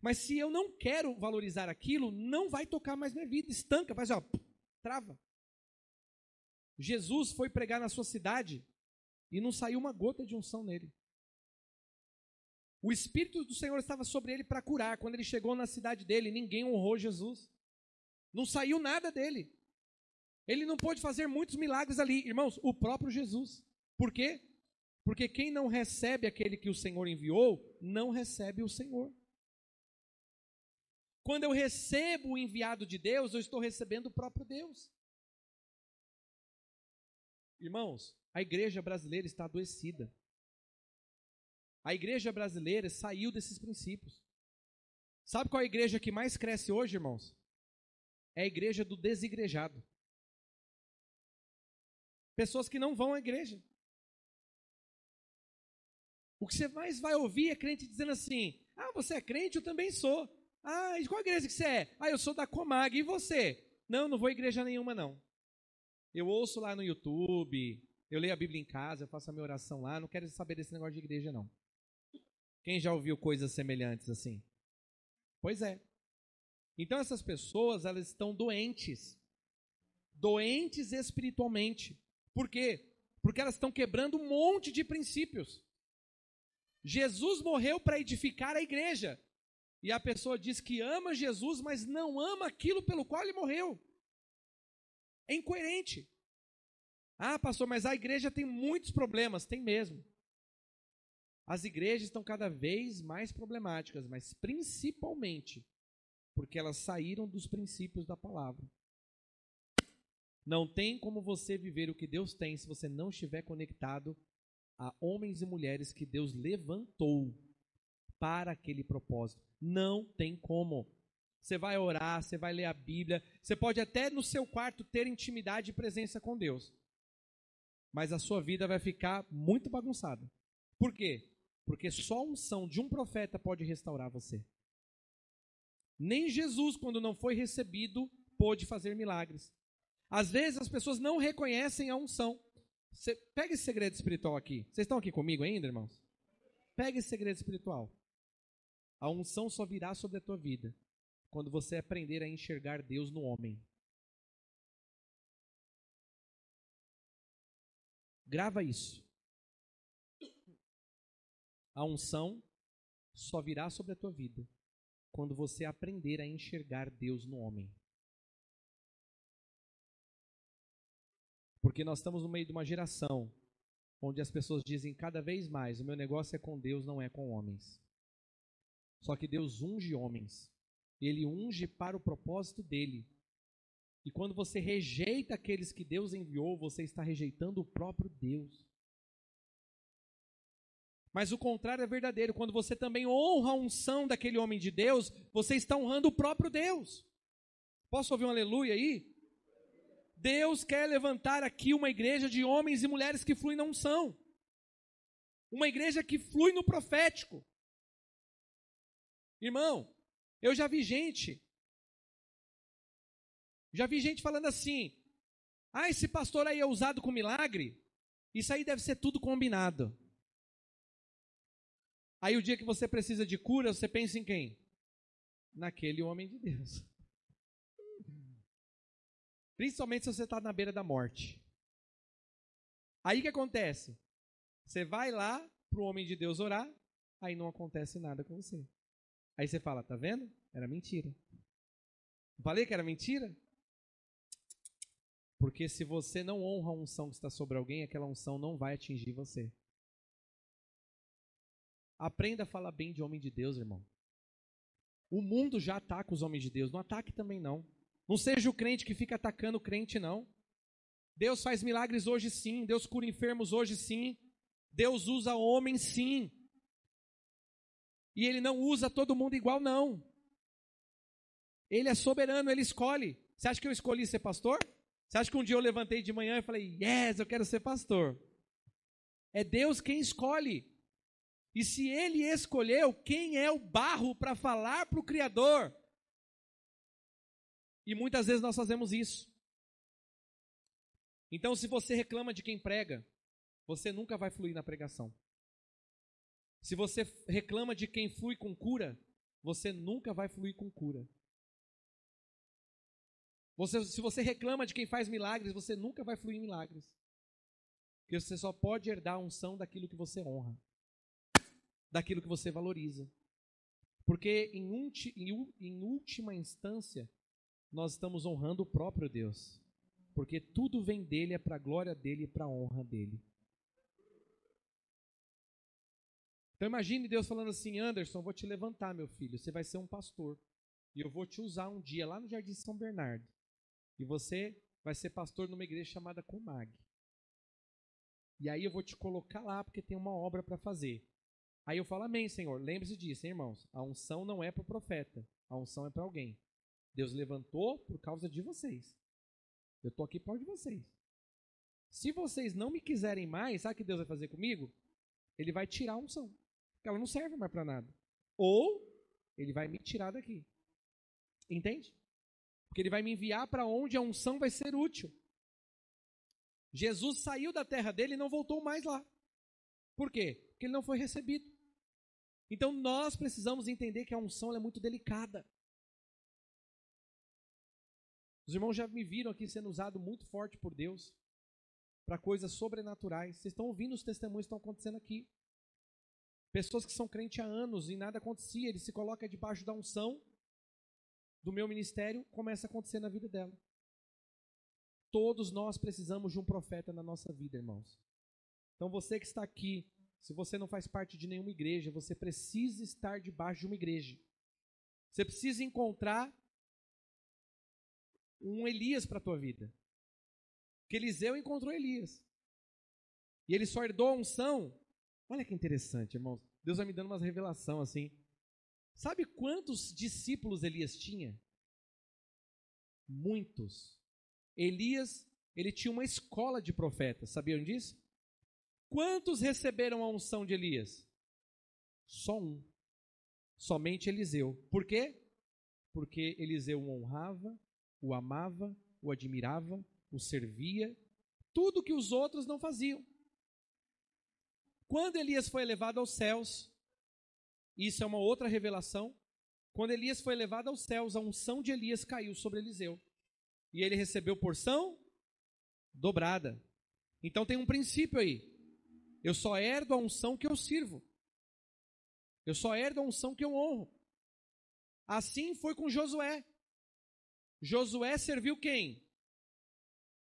Mas se eu não quero valorizar aquilo, não vai tocar mais minha vida, estanca, faz ó, trava. Jesus foi pregar na sua cidade e não saiu uma gota de unção nele. O Espírito do Senhor estava sobre ele para curar. Quando ele chegou na cidade dele, ninguém honrou Jesus. Não saiu nada dele. Ele não pôde fazer muitos milagres ali. Irmãos, o próprio Jesus. Por quê? Porque quem não recebe aquele que o Senhor enviou, não recebe o Senhor. Quando eu recebo o enviado de Deus, eu estou recebendo o próprio Deus. Irmãos, a igreja brasileira está adoecida. A igreja brasileira saiu desses princípios. Sabe qual é a igreja que mais cresce hoje, irmãos? É a igreja do desigrejado. Pessoas que não vão à igreja. O que você mais vai ouvir é crente dizendo assim, ah, você é crente? Eu também sou. Ah, de qual igreja que você é? Ah, eu sou da Comag. E você? Não, não vou a igreja nenhuma, não. Eu ouço lá no YouTube, eu leio a Bíblia em casa, eu faço a minha oração lá, não quero saber desse negócio de igreja, não. Quem já ouviu coisas semelhantes assim? Pois é. Então essas pessoas, elas estão doentes. Doentes espiritualmente. Por quê? Porque elas estão quebrando um monte de princípios. Jesus morreu para edificar a igreja. E a pessoa diz que ama Jesus, mas não ama aquilo pelo qual ele morreu. É incoerente. Ah, pastor, mas a igreja tem muitos problemas. Tem mesmo. As igrejas estão cada vez mais problemáticas, mas principalmente porque elas saíram dos princípios da palavra. Não tem como você viver o que Deus tem se você não estiver conectado a homens e mulheres que Deus levantou para aquele propósito. Não tem como. Você vai orar, você vai ler a Bíblia, você pode até no seu quarto ter intimidade e presença com Deus. Mas a sua vida vai ficar muito bagunçada. Por quê? Porque só a unção de um profeta pode restaurar você. Nem Jesus, quando não foi recebido, pôde fazer milagres. Às vezes as pessoas não reconhecem a unção. Pega esse segredo espiritual aqui. Vocês estão aqui comigo ainda, irmãos? Pega esse segredo espiritual. A unção só virá sobre a tua vida quando você aprender a enxergar Deus no homem. Grava isso. A unção só virá sobre a tua vida quando você aprender a enxergar Deus no homem. Porque nós estamos no meio de uma geração onde as pessoas dizem cada vez mais, o meu negócio é com Deus, não é com homens. Só que Deus unge homens. Ele unge para o propósito dele. E quando você rejeita aqueles que Deus enviou, você está rejeitando o próprio Deus. Mas o contrário é verdadeiro. Quando você também honra a unção daquele homem de Deus, você está honrando o próprio Deus. Posso ouvir um aleluia aí? Deus quer levantar aqui uma igreja de homens e mulheres que fluem na unção. Uma igreja que flui no profético. Irmão, eu já vi gente falando assim, esse pastor aí é usado com milagre, isso aí deve ser tudo combinado. Aí o dia que você precisa de cura, você pensa em quem? Naquele homem de Deus. Principalmente se você está na beira da morte. Aí o que acontece? Você vai lá para o homem de Deus orar, aí não acontece nada com você. Aí você fala, tá vendo? Era mentira. Falei que era mentira? Porque se você não honra a unção que está sobre alguém, aquela unção não vai atingir você. Aprenda a falar bem de homem de Deus, irmão. O mundo já ataca os homens de Deus, não ataque também não. Não seja o crente que fica atacando o crente, não. Deus faz milagres hoje sim, Deus cura enfermos hoje sim, Deus usa homens sim. E Ele não usa todo mundo igual, não. Ele é soberano, Ele escolhe. Você acha que eu escolhi ser pastor? Você acha que um dia eu levantei de manhã e falei, yes, eu quero ser pastor? É Deus quem escolhe. E se Ele escolheu, quem é o barro para falar para o Criador? E muitas vezes nós fazemos isso. Então, se você reclama de quem prega, você nunca vai fluir na pregação. Se você reclama de quem flui com cura, você nunca vai fluir com cura. Se você reclama de quem faz milagres, você nunca vai fluir em milagres. Porque você só pode herdar a unção daquilo que você honra, daquilo que você valoriza. Porque em última instância, nós estamos honrando o próprio Deus. Porque tudo vem dele, é para a glória dele e para a honra dele. Então imagine Deus falando assim, Anderson, eu vou te levantar, meu filho, você vai ser um pastor. E eu vou te usar um dia lá no Jardim São Bernardo. E você vai ser pastor numa igreja chamada Comag. E aí eu vou te colocar lá porque tem uma obra para fazer. Aí eu falo, amém, Senhor. Lembre-se disso, hein, irmãos. A unção não é para o profeta. A unção é para alguém. Deus levantou por causa de vocês. Eu estou aqui por causa de vocês. Se vocês não me quiserem mais, sabe o que Deus vai fazer comigo? Ele vai tirar a unção. Porque ela não serve mais para nada. Ou ele vai me tirar daqui. Entende? Porque ele vai me enviar para onde a unção vai ser útil. Jesus saiu da terra dele e não voltou mais lá. Por quê? Porque ele não foi recebido. Então nós precisamos entender que a unção é muito delicada. Os irmãos já me viram aqui sendo usado muito forte por Deus para coisas sobrenaturais. Vocês estão ouvindo os testemunhos que estão acontecendo aqui. Pessoas que são crentes há anos e nada acontecia, ele se coloca debaixo da unção do meu ministério, começa a acontecer na vida dela. Todos nós precisamos de um profeta na nossa vida, irmãos. Então você que está aqui, se você não faz parte de nenhuma igreja, você precisa estar debaixo de uma igreja. Você precisa encontrar um Elias para a tua vida. Porque Eliseu encontrou Elias. E ele só herdou a unção. Olha que interessante, irmãos. Deus vai me dando uma revelação assim. Sabe quantos discípulos Elias tinha? Muitos. Elias, ele tinha uma escola de profetas. Sabiam disso? Quantos receberam a unção de Elias? Só um. Somente Eliseu. Por quê? Porque Eliseu o honrava, o amava, o admirava, o servia, tudo que os outros não faziam. Quando Elias foi elevado aos céus, isso é uma outra revelação, quando Elias foi elevado aos céus, a unção de Elias caiu sobre Eliseu. E ele recebeu porção dobrada. Então tem um princípio aí. Eu só herdo a unção que eu sirvo. Eu só herdo a unção que eu honro. Assim foi com Josué. Josué serviu quem?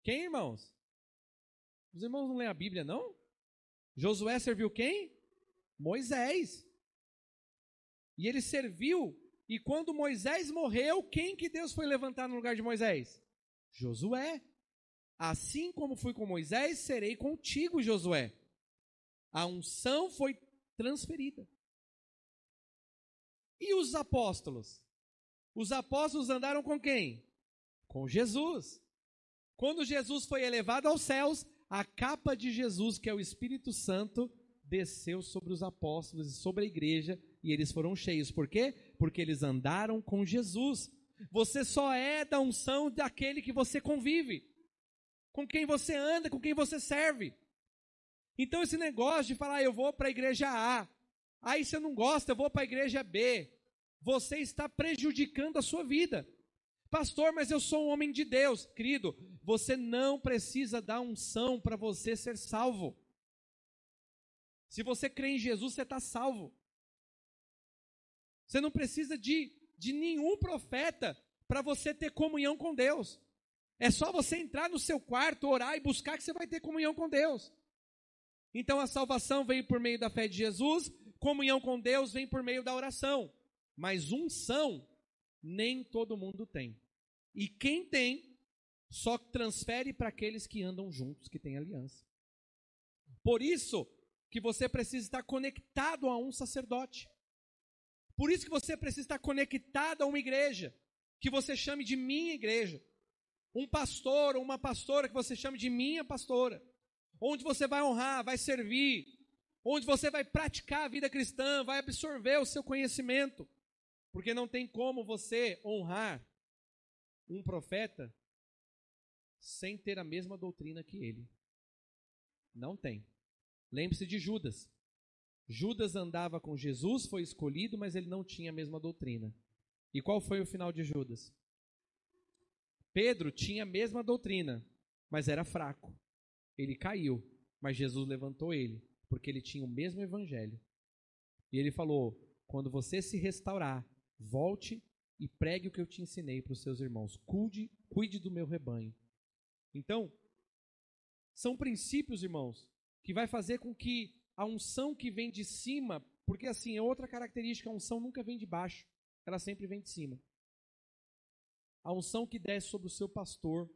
Quem, irmãos? Os irmãos não leem a Bíblia, não? Josué serviu quem? Moisés. E ele serviu, e quando Moisés morreu, quem que Deus foi levantar no lugar de Moisés? Josué. Assim como fui com Moisés, serei contigo, Josué. A unção foi transferida. E os apóstolos? Os apóstolos andaram com quem? Com Jesus. Quando Jesus foi elevado aos céus, a capa de Jesus, que é o Espírito Santo, desceu sobre os apóstolos e sobre a igreja, e eles foram cheios. Por quê? Porque eles andaram com Jesus. Você só é da unção daquele que você convive, com quem você anda, com quem você serve. Então esse negócio de falar, eu vou para a igreja A, aí você não gosta, eu vou para a igreja B, você está prejudicando a sua vida. Pastor, mas eu sou um homem de Deus. Querido, você não precisa dar unção para você ser salvo. Se você crê em Jesus, você está salvo. Você não precisa de nenhum profeta para você ter comunhão com Deus. É só você entrar no seu quarto, orar e buscar que você vai ter comunhão com Deus. Então a salvação vem por meio da fé de Jesus, comunhão com Deus vem por meio da oração. Mas unção nem todo mundo tem. E quem tem, só transfere para aqueles que andam juntos, que têm aliança. Por isso que você precisa estar conectado a um sacerdote. Por isso que você precisa estar conectado a uma igreja, que você chame de minha igreja. Um pastor ou uma pastora que você chame de minha pastora. Onde você vai honrar, vai servir. Onde você vai praticar a vida cristã, vai absorver o seu conhecimento. Porque não tem como você honrar um profeta sem ter a mesma doutrina que ele. Não tem. Lembre-se de Judas. Judas andava com Jesus, foi escolhido, mas ele não tinha a mesma doutrina. E qual foi o final de Judas? Pedro tinha a mesma doutrina, mas era fraco. Ele caiu, mas Jesus levantou ele, porque ele tinha o mesmo evangelho. E ele falou, quando você se restaurar, volte e pregue o que eu te ensinei para os seus irmãos. Cuide do meu rebanho. Então, são princípios, irmãos, que vai fazer com que a unção que vem de cima, porque assim, é outra característica, a unção nunca vem de baixo, ela sempre vem de cima. A unção que desce sobre o seu pastor,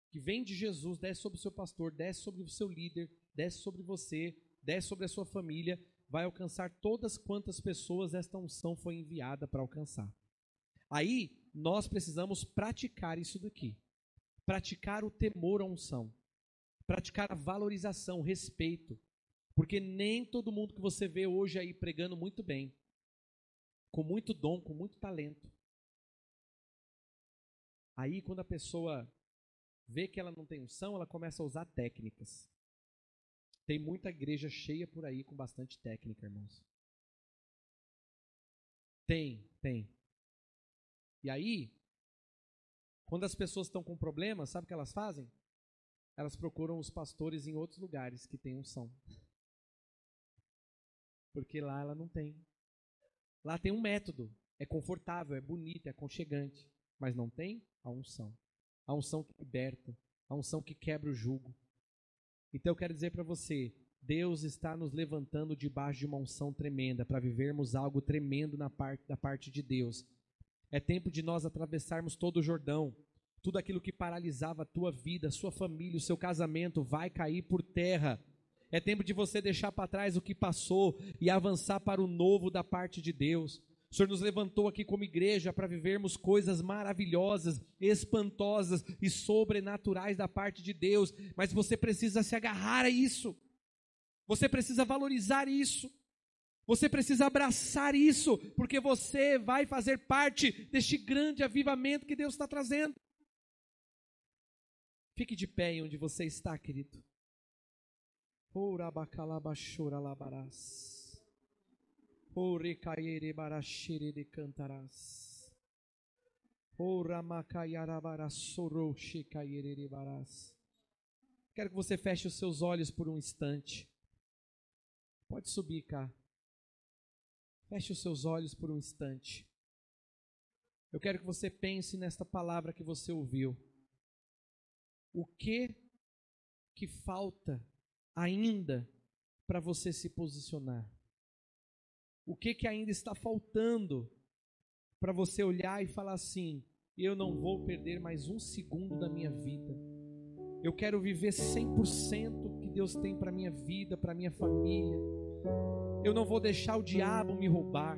que vem de Jesus, desce sobre o seu pastor, desce sobre o seu líder, desce sobre você, desce sobre a sua família, vai alcançar todas quantas pessoas esta unção foi enviada para alcançar. Aí, nós precisamos praticar isso daqui. Praticar o temor à unção. Praticar a valorização, o respeito. Porque nem todo mundo que você vê hoje aí pregando muito bem, com muito dom, com muito talento. Aí, quando a pessoa vê que ela não tem unção, ela começa a usar técnicas. Tem muita igreja cheia por aí com bastante técnica, irmãos. Tem. E aí, quando as pessoas estão com problemas, sabe o que elas fazem? Elas procuram os pastores em outros lugares que têm unção. Porque lá ela não tem. Lá tem um método. É confortável, é bonito, é aconchegante. Mas não tem a unção. A unção que liberta. A unção que quebra o jugo. Então eu quero dizer para você, Deus está nos levantando debaixo de uma unção tremenda para vivermos algo tremendo da parte de Deus. É tempo de nós atravessarmos todo o Jordão. Tudo aquilo que paralisava a tua vida, a sua família, o seu casamento vai cair por terra. É tempo de você deixar para trás o que passou e avançar para o novo da parte de Deus. O Senhor nos levantou aqui como igreja para vivermos coisas maravilhosas, espantosas e sobrenaturais da parte de Deus. Mas você precisa se agarrar a isso. Você precisa valorizar isso. Você precisa abraçar isso, porque você vai fazer parte deste grande avivamento que Deus está trazendo. Fique de pé em onde você está, querido. Orabacalabachoralabarás. Orecaiere de cantarás. Oramacaiarabarasoroche caiere barás. Quero que você feche os seus olhos por um instante. Pode subir cá. Feche os seus olhos por um instante. Eu quero que você pense nesta palavra que você ouviu. O que falta ainda para você se posicionar? O que ainda está faltando para você olhar e falar assim: eu não vou perder mais um segundo da minha vida. Eu quero viver 100% o que Deus tem para minha vida, para minha família. Eu não vou deixar o diabo me roubar.